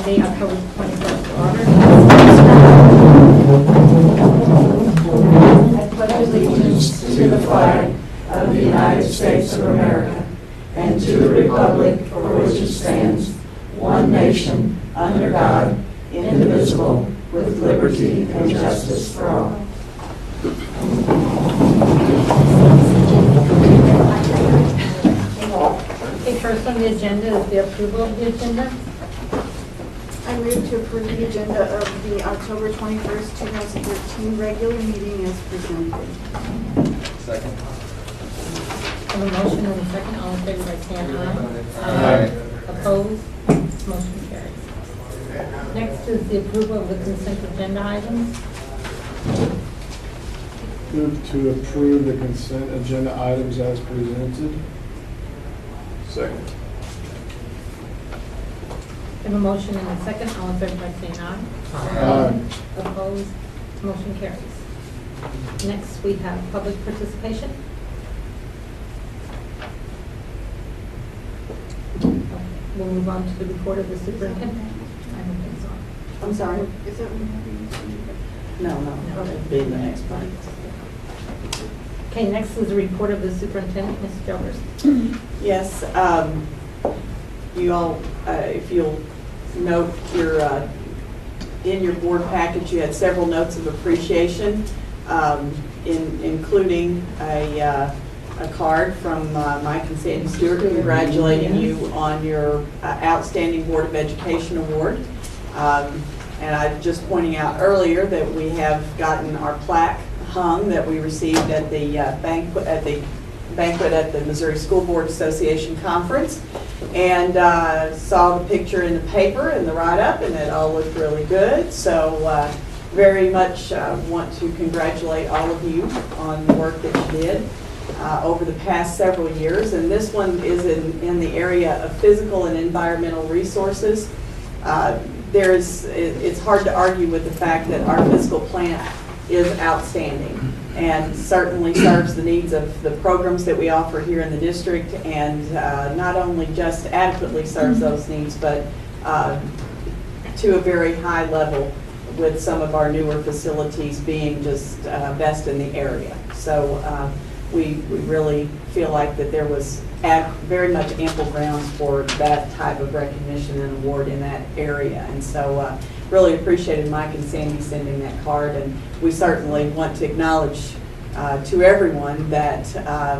Monday, October 21st order. I pledge allegiance to the flag of the United States of America and to the republic for which it stands, one nation, under God, indivisible, with liberty and justice for all. Okay, first on the agenda is the approval of the agenda. I move to approve the agenda of the October 21st, 2013 regular meeting as presented. Second. I have a motion and a second. All in favor by saying aye. Aye. Opposed? Motion carries. Next is the approval of the consent agenda items. Move to approve the consent agenda items as presented. Second. I have a motion and a second. All in favor by saying aye. Aye. Opposed? Motion carries. Next, we have public participation. Okay, we'll move on to the report of the superintendent. I don't think so. I'm sorry? Is that what No, it'll be the next part. Okay, next is the report of the superintendent, Ms. Jovers. Yes, you all, if you'll note in your board package, you had several notes of appreciation, including a card from Mike and Sandy Stewart congratulating you on your Outstanding Board of Education Award. And I was just pointing out earlier that we have gotten our plaque hung that we received at the banquet at the Missouri School Board Association Conference, and saw the picture in the paper and the write-up, and it all looked really good. So very much want to congratulate all of you on the work that you did over the past several years. And this one is in the area of physical and environmental resources. It's hard to argue with the fact that our physical plant is outstanding and certainly serves the needs of the programs that we offer here in the district, and not only just adequately serves those needs, but to a very high level, with some of our newer facilities being just best in the area. So we really feel like that there was very much ample grounds for that type of recognition and award in that area. And so really appreciated Mike and Sandy sending that card, and we certainly want to acknowledge to everyone that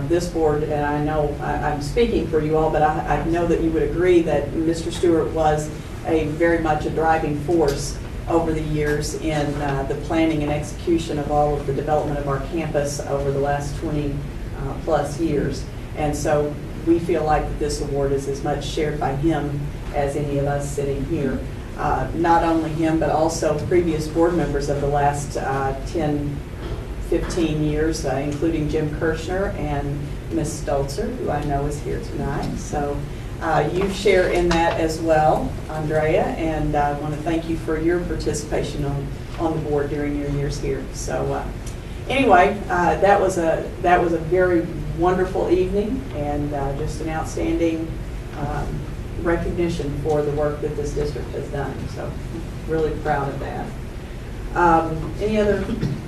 this board, and I know I'm speaking for you all, but I know that you would agree that Mr. Stewart was very much a driving force over the years in the planning and execution of all of the development of our campus over the last 20 plus years. And so we feel like that this award is as much shared by him as any of us sitting here. Not only him, but also previous board members of the last 10, 15 years, including Jim Kirshner and Ms. Stolzer, who I know is here tonight. So you share in that as well, Andrea, and I want to thank you for your participation on the board during your years here. So anyway, that was a very wonderful evening, and just an outstanding recognition for the work that this district has done. So really proud of that. Any other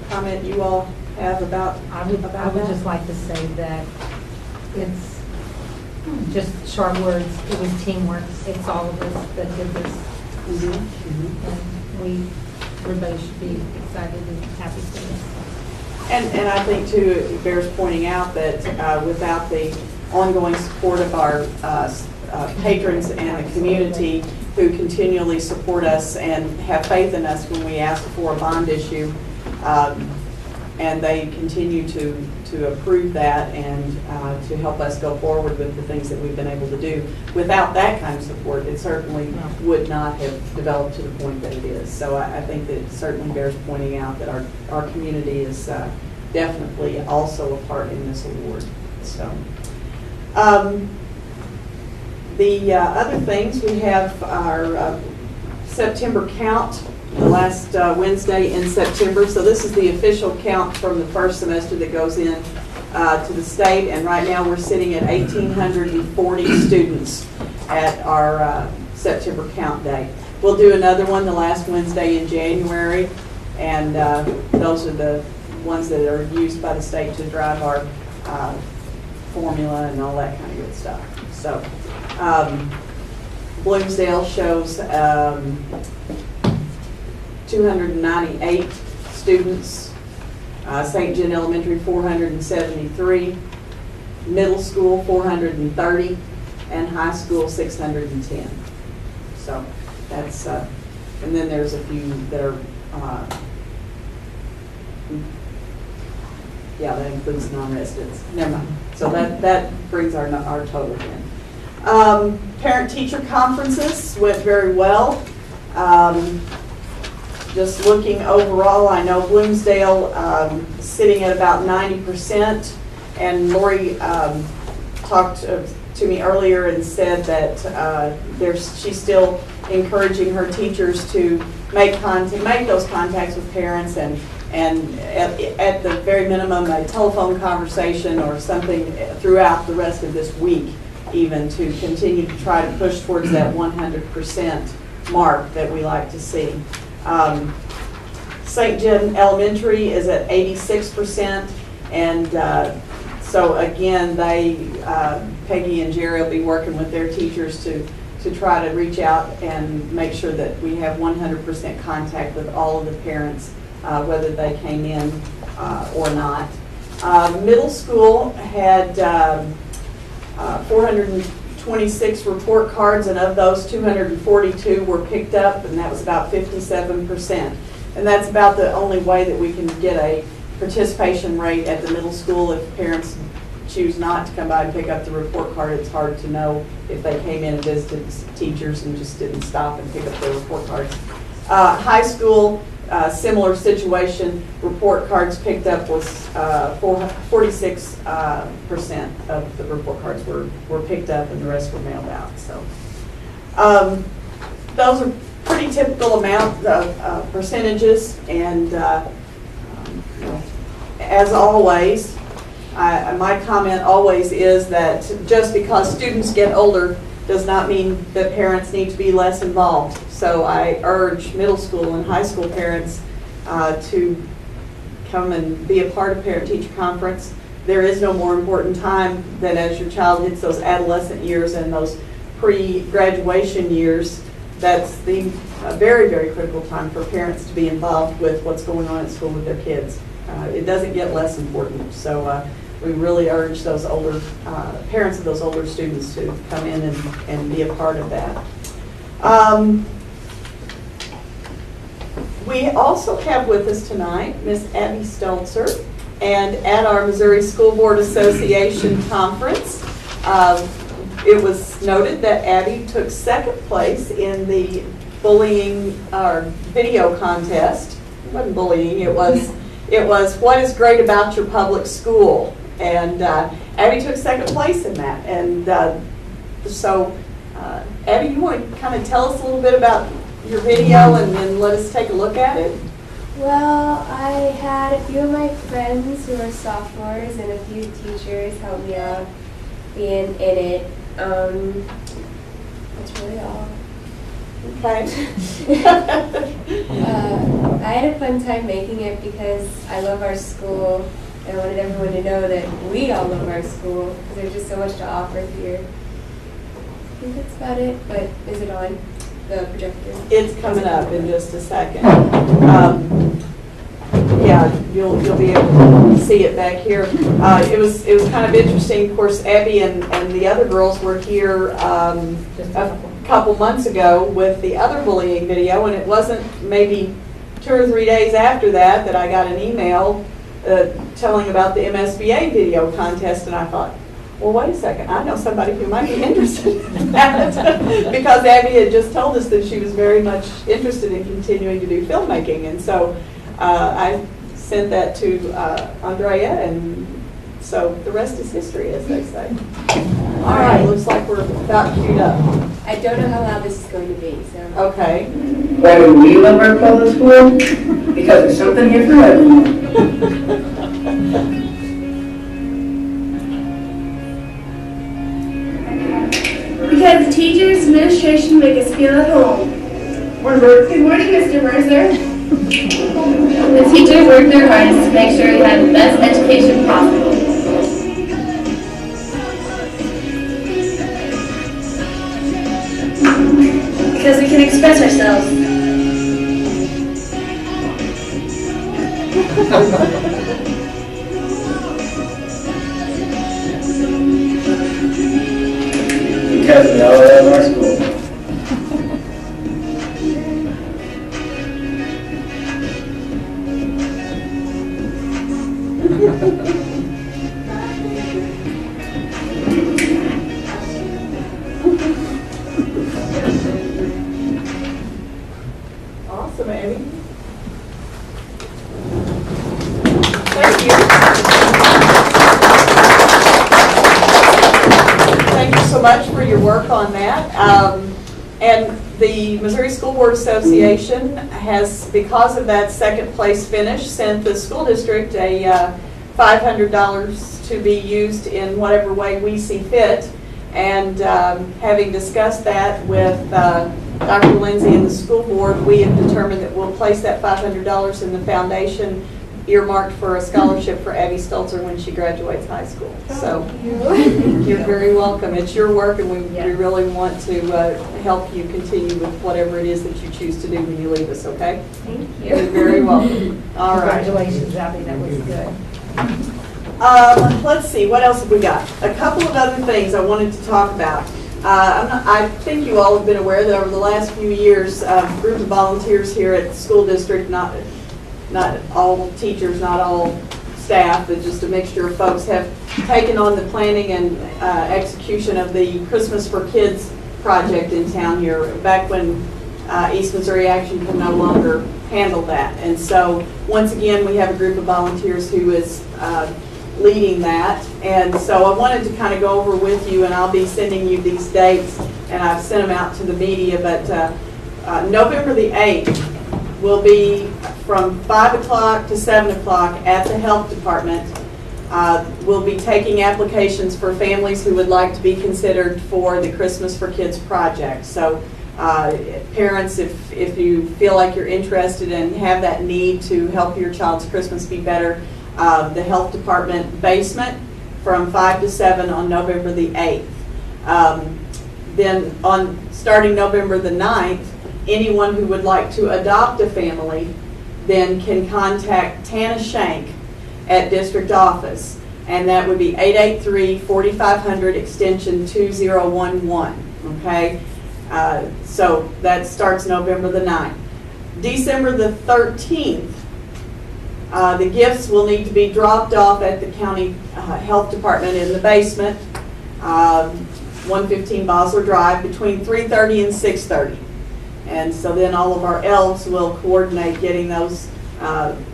comment you all have about I would just like to say that it's just short words. It was teamwork. It's all of us that did this. And everybody should be excited and happy for this. And I think too, it bears pointing out that without the ongoing support of our patrons and the community who continually support us and have faith in us when we ask for a bond issue, and they continue to approve that and to help us go forward with the things that we've been able to do. Without that kind of support, it certainly would not have developed to the point that it is. So I think that it certainly bears pointing out that our community is definitely also a part in this award. So the other things, we have our September count, the last Wednesday in September. So this is the official count from the first semester that goes in to the state, and right now we're sitting at 1,840 students at our September count day. We'll do another one the last Wednesday in January, and those are the ones that are used by the state to drive our formula and all that kind of good stuff. So Bloomsdale shows 298 students, St. John Elementary 473, middle school 430, and high school 610. So that's, and then there's a few that are, yeah, that includes non-residents. Never mind. So that brings our total in. Parent-teacher conferences went very well. Just looking overall, I know Bloomsdale sitting at about 90%, and Lori talked to me earlier and said that she's still encouraging her teachers to make those contacts with parents, and at the very minimum a telephone conversation or something throughout the rest of this week, even to continue to try to push towards that 100% mark that we like to see. St. John Elementary is at 86%, and so again, Peggy and Jerry will be working with their teachers to try to reach out and make sure that we have 100% contact with all of the parents, whether they came in or not. Middle school had 426 report cards, and of those, 242 were picked up, and that was about 57%. And that's about the only way that we can get a participation rate at the middle school. If parents choose not to come by and pick up the report card, it's hard to know if they came in and visited teachers and just didn't stop and pick up their report cards. High school, similar situation. Report cards picked up was 46% of the report cards were picked up, and the rest were mailed out. So those are pretty typical amount of percentages, and as always, my comment always is that just because students get older does not mean that parents need to be less involved. So I urge middle school and high school parents to come and be a part of parent-teacher conference. There is no more important time than as your child hits those adolescent years and those pre-graduation years. That's the very, very critical time for parents to be involved with what's going on at school with their kids. It doesn't get less important. So we really urge those older parents of those older students to come in and be a part of that. We also have with us tonight Miss Abby Stelzer, and at our Missouri School Board Association conference, it was noted that Abby took second place in the bullying video contest. It wasn't bullying, it was what is great about your public school. And Abby took second place in that. And so, Abby, you want to kind of tell us a little bit about your video and then let us take a look at it? Well, I had a few of my friends who are sophomores and a few teachers help me out being in it. That's really all. Okay. I had a fun time making it because I love our school, and I wanted everyone to know that we all love our school because there's just so much to offer here. I think that's about it, but is it on the projector? It's coming up in just a second. Yeah, you'll be able to see it back here. It was kind of interesting. Of course, Abby and the other girls were here a couple months ago with the other bullying video, and it wasn't maybe 2 or 3 days after that I got an email telling about the MSBA video contest, and I thought, well, wait a second, I know somebody who might be interested in that because Abby had just told us that she was very much interested in continuing to do filmmaking, and so I sent that to Andrea, and so the rest is history, as they say. All right, looks like we're about queued up. I don't know how loud this is going to be, so. Okay. Why do we love our public school? Because there's something here for everyone. Because the teachers' administration make us feel at home. Good morning, Mr. Mercer. The teachers work their hardest to make sure we have the best education possible. Because we can express ourselves. Because we all love our school. Awesome, Amy. Thank you. Thank you so much for your work on that. And the Missouri School Board Association has, because of that second place finish, sent the school district a $500 to be used in whatever way we see fit. And having discussed that with Dr. Lindsay and the school board, we have determined that we'll place that $500 in the foundation earmarked for a scholarship for Abby Stolzer when she graduates high school. So you're very welcome. It's your work, and we really want to help you continue with whatever it is that you choose to do when you leave us, okay? Thank you. You're very welcome. All right. Congratulations, Abby, that was good. Let's see, what else have we got? A couple of other things I wanted to talk about. I think you all have been aware that over the last few years, a group of volunteers here at the school district, not all teachers, not all staff, but just a mixture of folks, have taken on the planning and execution of the Christmas for Kids project in town here, back when East Missouri Action can no longer handle that. And so, once again, we have a group of volunteers who is leading that. And so I wanted to kind of go over with you, and I'll be sending you these dates, and I've sent them out to the media, but November the 8th will be from 5 o'clock to 7 o'clock at the health department. We'll be taking applications for families who would like to be considered for the Christmas for Kids project. So parents, if you feel like you're interested and have that need to help your child's Christmas be better, the health department basement from 5 to 7 on November the 8th. Then starting November the 9th, anyone who would like to adopt a family then can contact Tana Shank at district office, and that would be 883-4500 extension 2011, okay? So that starts November the 9th. December the 13th, the gifts will need to be dropped off at the county health department in the basement, 115 Bosler Drive, between 3:30 and 6:30. And so then all of our elves will coordinate getting those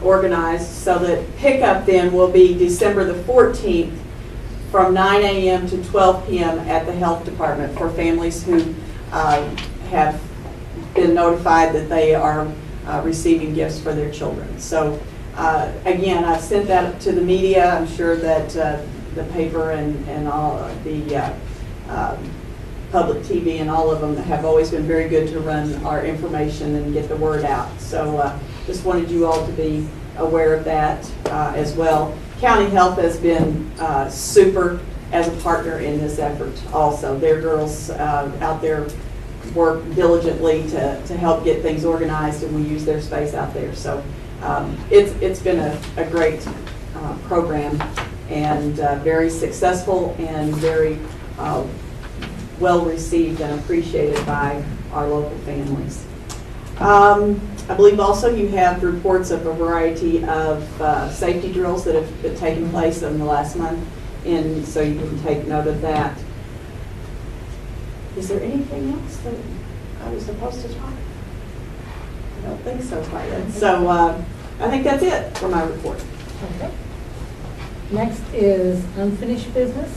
organized, so that pickup then will be December the 14th from 9 a.m. to 12 p.m. at the health department for families who have been notified that they are receiving gifts for their children. So again, I've sent that to the media. I'm sure that the paper and all of the public TV and all of them have always been very good to run our information and get the word out. So just wanted you all to be aware of that as well. County Health has been super as a partner in this effort also. Their girls out there work diligently to help get things organized, and we use their space out there. So it's been a great program, and very successful and very well received and appreciated by our local families. I believe also you have reports of a variety of safety drills that have been taking place in the last month, and so you can take note of that. Is there anything else that I was supposed to talk about? I don't think so quite yet. So I think that's it for my report. Okay. Next is unfinished business.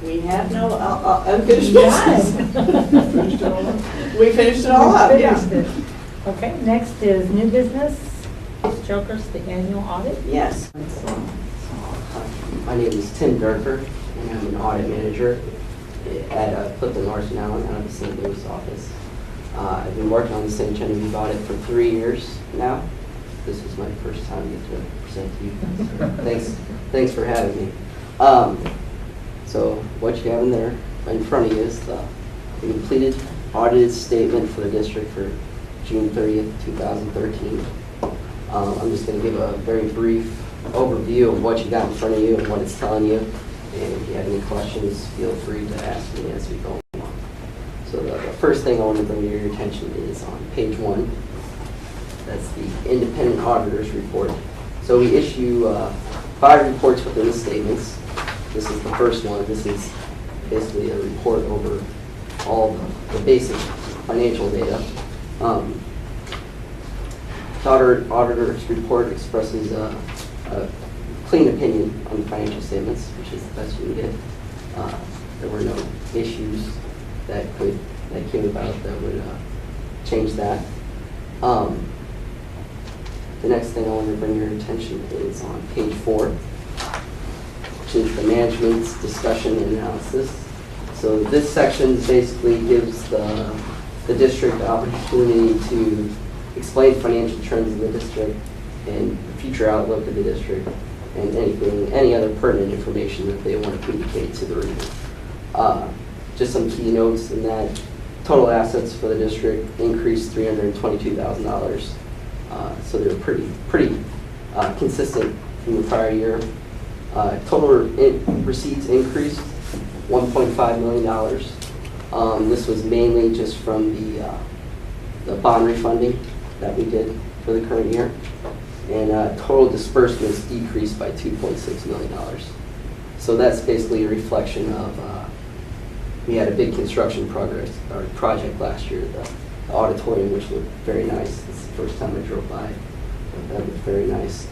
We have no unfinished business. Finished it all up? We finished it all up, yeah. Finished it. Okay, next is new business. Jokers, the annual audit. Yes. My name is Tim Durfer, and I'm an audit manager at Clifton Larson Allen out of the St. Louis office. I've been working on the St. Genevieve audit for 3 years now. This is my first time to present to you guys. So thanks for having me. So what you have in there in front of you is the completed audited statement for the district for June 30th, 2013. I'm just going to give a very brief overview of what you got in front of you and what it's telling you. And if you have any questions, feel free to ask me as we go along. So the first thing I want to bring to your attention is on page 1. That's the independent auditor's report. So we issue 5 reports within the statements. This is the first one. This is basically a report over all the basic financial data. The auditor's report expresses a clean opinion on the financial statements, which is the best you can get. There were no issues that came about that would change that. The next thing I want to bring your attention is on page 4, which is the management's discussion and analysis. So this section basically gives the district the opportunity to explain financial trends in the district and the future outlook of the district and any other pertinent information that they want to communicate to the reader. Just some key notes in that: total assets for the district increased $322,000. So they were pretty consistent from the prior year. Total receipts increased $1.5 million. This was mainly just from the bond refunding that we did for the current year. And total disbursements decreased by $2.6 million. So that's basically a reflection of, we had a big construction project last year, the auditorium, which looked very nice. This is the first time I drove by. That looked very nice.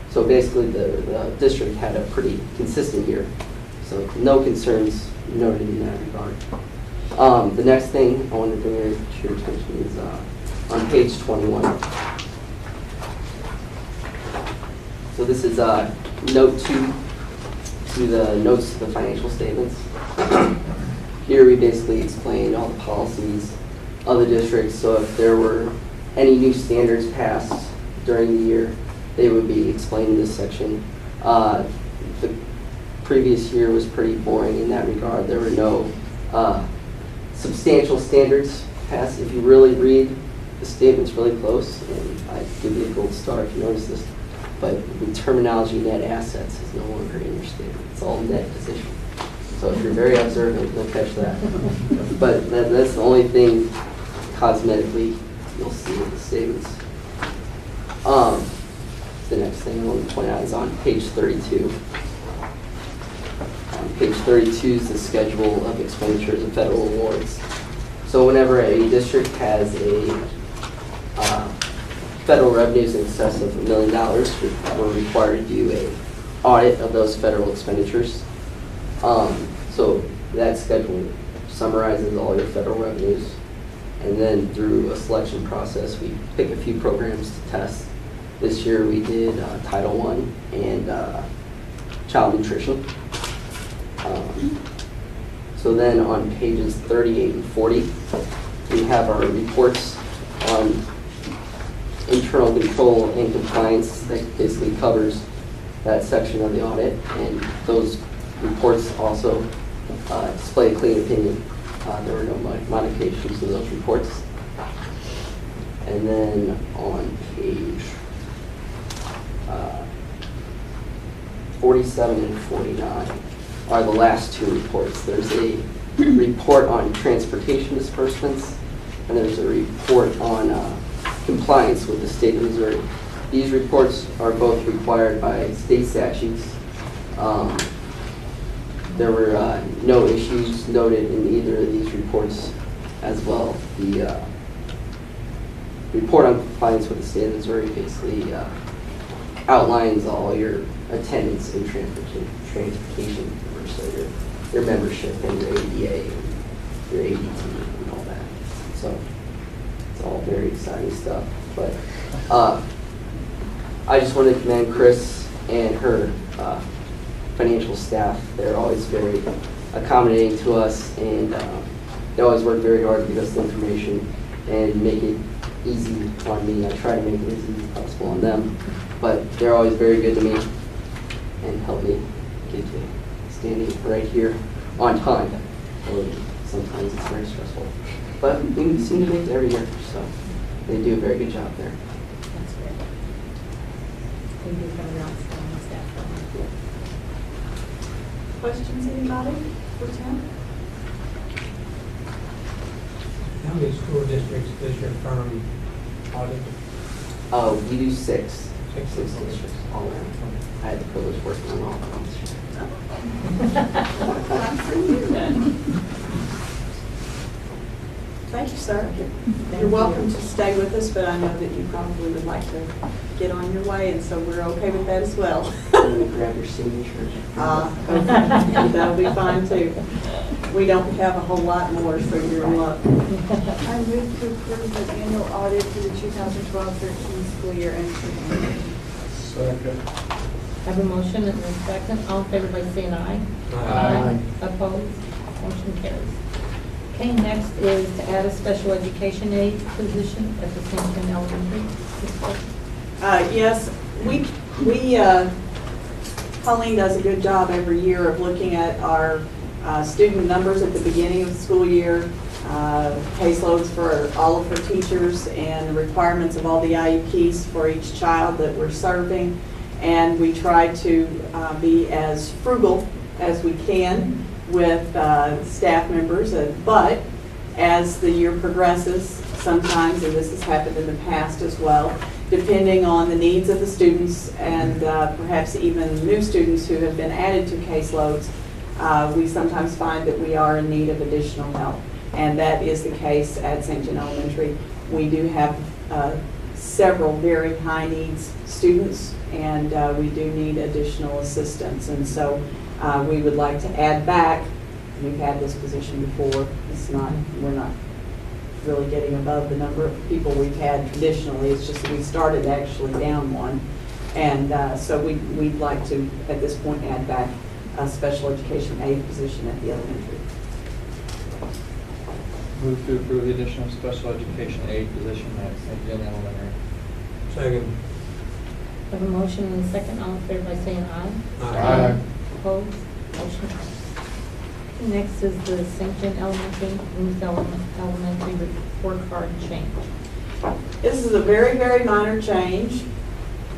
So basically the district had a pretty consistent year. So no concerns noted in that regard. The next thing I want to bring your attention is on page 21. So this is note 2 to the notes to the financial statements. Here we basically explain all the policies of the district. So if there were any new standards passed during the year, they would be explained in this section. The previous year was pretty boring in that regard. There were no substantial standards passed. If you really read the statements really close, and I give you a gold star if you notice this, but the terminology net assets is no longer in your statement. It's all net position. So if you're very observant, you'll catch that. But that's the only thing cosmetically you'll see in the statements. The next thing I want to point out is on page 32. On page 32 is the schedule of expenditures of federal awards. So whenever a district has a federal revenues in excess of $1 million, we're required to do an audit of those federal expenditures. So that schedule summarizes all your federal revenues. And then through a selection process, we pick a few programs to test. This year we did Title I and child nutrition. So then on pages 38 and 40, we have our reports on internal control and compliance that basically covers that section of the audit. And those reports also display a clean opinion. There were no modifications to those reports. And then on page 47 and 49 are the last 2 reports. There's a report on transportation disbursements, and there's a report on compliance with the state of Missouri. These reports are both required by state statutes. There were no issues noted in either of these reports as well. The report on compliance with the state of Missouri basically outlines all your attendance in transportation, so your membership and your ADA and your ADT and all that. So it's all very exciting stuff. But I just want to commend Chris and her financial staff. They're always very accommodating to us, and they always work very hard to give us the information and make it easy on me. I try to make it as easy as possible on them, but they're always very good to me and help me get to standing right here on time. Sometimes it's very stressful, but we seem to make it every year, so they do a very good job there. That's great. They do have an outstanding staff. Questions, anybody for Tim? How many school districts does your firm audit? We do six Six. districts all around. I had the privilege of working on all of them this year. Time for you then. Thank you, sir. You're welcome to stay with us, but I know that you probably would like to get on your way, and so we're okay with that as well. I'm going to grab your signature. Okay. That'll be fine too. We don't have a whole lot more, so you're in luck. I move to approve the annual audit for the 2012-13 school year entry. Second. Have a motion and a second. All in favor by saying aye. Aye. Opposed? Motion carries. Okay, next is to add a special education aide position at the St. John Elementary. Yes, Colleen does a good job every year of looking at our student numbers at the beginning of the school year, caseloads for all of her teachers, and the requirements of all the IEPs for each child that we're serving. And we try to be as frugal as we can with staff members, but as the year progresses, sometimes, and this has happened in the past as well, depending on the needs of the students and perhaps even new students who have been added to caseloads, we sometimes find that we are in need of additional help. And that is the case at St. John Elementary. We do have several very high needs students, and we do need additional assistance. And so we would like to add back. We've had this position before. We're not really getting above the number of people we've had traditionally. It's just that we started actually down one. And so we'd like to, at this point, add back a special education aide position at the elementary. Move to approve the additional special education aide position at St. John Elementary. Second. Have a motion and a second. All in favor by saying aye. Aye. Opposed? Motion carries. Next is the St. John Elementary, Ruth Elementary report card change. This is a very, very minor change.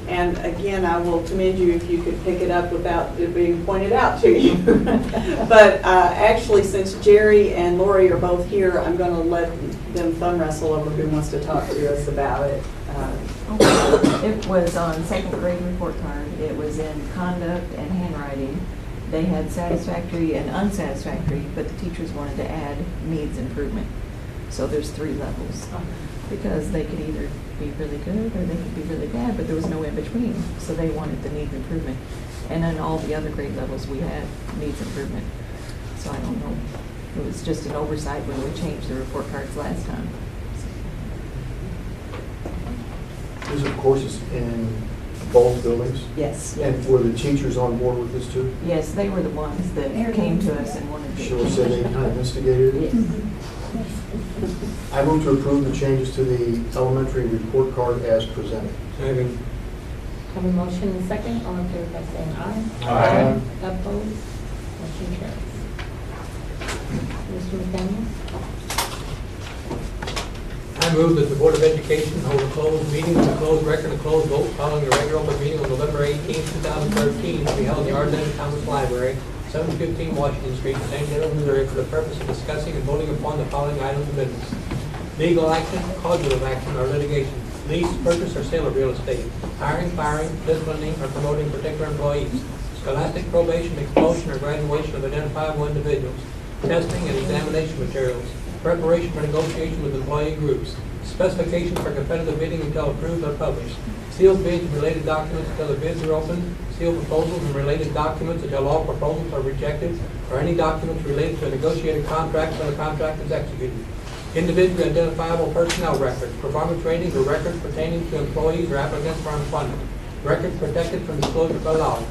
And again, I will commend you if you could pick it up without it being pointed out to you. But actually, since Jerry and Lori are both here, I'm going to let them thumb wrestle over who wants to talk to us about it. It was on second grade report card. It was in conduct and handwriting. They had satisfactory and unsatisfactory, but the teachers wanted to add needs improvement. So there's 3 levels, because they could either be really good or they could be really bad, but there was no in between. So they wanted the needs improvement. And then all the other grade levels we had needs improvement. So I don't know. It was just an oversight when we changed the report cards last time. These are courses in both buildings? Yes. And were the teachers on board with this too? Yes, they were the ones that came to us and wanted to. Sure, said they kind of instigated it? Yes. I move to approve the changes to the elementary report card as presented. Second. Have a motion and a second. All in favor by saying aye. Aye. Opposed? Motion carries. Mr. McDaniel? I move that the Board of Education hold a closed meeting with a closed record and closed vote following a regular open meeting on November 18, 2013, to be held in the Ardenne Thomas Library, 715 Washington Street, St. Louis, Missouri, for the purpose of discussing and voting upon the following items of business: legal action, causative action, or litigation; lease, purchase, or sale of real estate; hiring, firing, disciplining, or promoting particular employees; scholastic probation, expulsion, or graduation of identifiable individuals; testing and examination materials; preparation for negotiation with employee groups; specifications for competitive bidding until approved or published; sealed bids and related documents until the bids are opened; sealed proposals and related documents until all proposals are rejected, or any documents related to a negotiated contract until the contract is executed; individually identifiable personnel records; performance ratings or records pertaining to employees or applicants for employment; records protected from disclosure by law;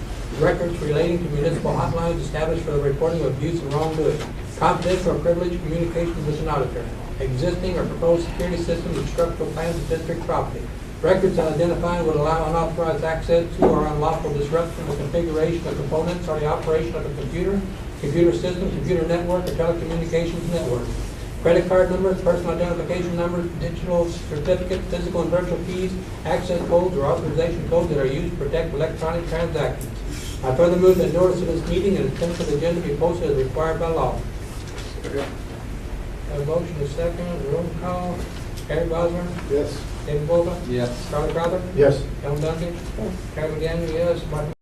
records relating to municipal hotlines established for the reporting of abuse and wrongdoing, confidential or privileged communications with an auditor, existing or proposed security systems and structural plans of district property. Records identified would allow unauthorized access to or unlawful disruption of configuration of components or the operation of a computer, computer system, computer network, or telecommunications network. Credit card numbers, personal identification numbers, digital certificates, physical and virtual keys, access codes, or authorization codes that are used to protect electronic transactions. I further move that notice of this meeting and attendance agenda be posted as required by law. Have a motion and a second, roll call. Gary Boswell? Yes. David Bova? Yes. Charlie Crowther? Yes. Ellen Duncan? Yes. Carol McDaniel, yes. Martin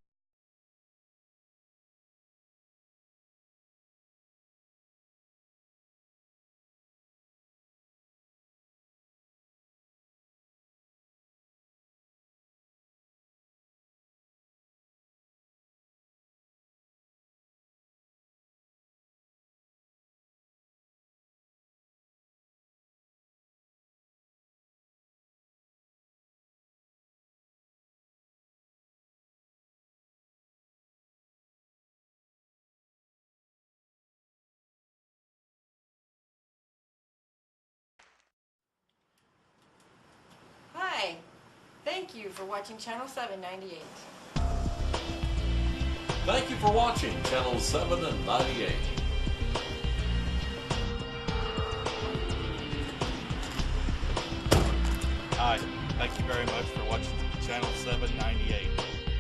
Hi, thank you for watching Channel 798. Thank you for watching Channel 7 and 98. Hi, thank you very much for watching Channel 798.